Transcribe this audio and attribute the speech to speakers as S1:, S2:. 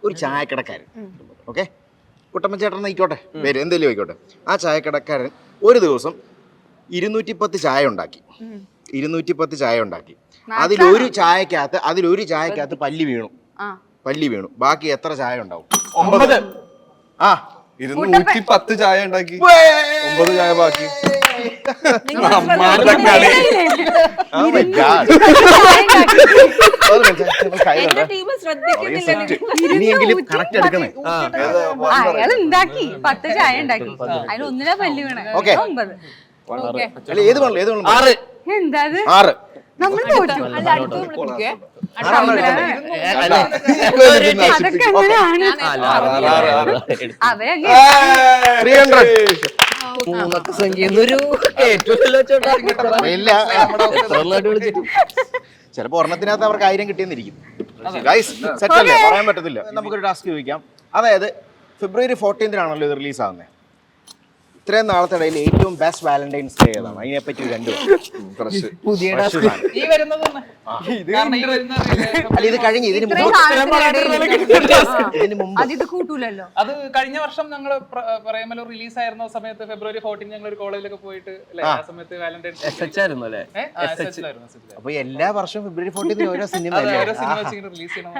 S1: ഒരു ചായക്കടക്കാരൻ. ഓക്കെ, കുട്ടപ്പൻ ചേട്ടൻ ആയിക്കോട്ടെ, പേര് എന്തെങ്കിലും ആയിക്കോട്ടെ. ആ ചായക്കടക്കാരൻ ഒരു ദിവസം 210 ചായ ഉണ്ടാക്കി. 210 ചായ ഉണ്ടാക്കി. അതിലൊരു ചായക്കകത്ത് പല്ലി വീണു. ബാക്കി എത്ര ചായ ഉണ്ടാവും?
S2: 9.
S1: ആ
S2: 210 ചായ ഉണ്ടാക്കി, 9 ചായ ബാക്കി.
S1: ഇനിയെങ്കിലും കറക്റ്റ് എടുക്കണേ.
S3: അയാൾ ഉണ്ടാക്കി 10 ചായ ഉണ്ടാക്കി, അതിൽ ഒന്നിനാ പല്ലി വീണേ.
S1: ഓക്കെ,
S3: 9.
S1: അല്ല ഏത് വേണം?
S3: 6. എന്താ
S1: 6.
S3: നമ്മൾ തോറ്റു. അതൊക്കെ എങ്ങനെയാണ്? അതെ,
S1: 300. ചിലപ്പോ ഒരെണ്ണത്തിനകത്ത് അവർക്ക് 1000 കിട്ടിയെന്നിരിക്കും. സെറ്റ് അല്ലേ, പറയാൻ പറ്റത്തില്ല. നമുക്കൊരു ടാസ്ക് ചോദിക്കാം. അതായത് February 14 ഇത് റിലീസ് ആവുന്നത്. ഇത്രയും നാളത്തെ ഇടയിൽ ഏറ്റവും ബെസ്റ്റ് വാലന്റൈൻസ് ഡേ ഏതാണ്? അതിനെപ്പറ്റി രണ്ടു അല്ല, ഇത് കഴിഞ്ഞ് ഇതിന് മുമ്പ്
S3: അത് കൂട്ടൂലല്ലോ.
S4: അത് കഴിഞ്ഞ വർഷം ഞങ്ങൾ പ്രേമലൂർ റിലീസ് ആയിരുന്ന സമയത്ത് February 14 ഞങ്ങൾ ഒരു കോളേജിലൊക്കെ പോയിട്ട് ആ സമയത്ത് വാലന്റൈൻസ്
S1: അപ്പൊ എല്ലാ വർഷവും February 14 ഓരോ സിനിമ
S4: റിലീസ് ചെയ്യണം.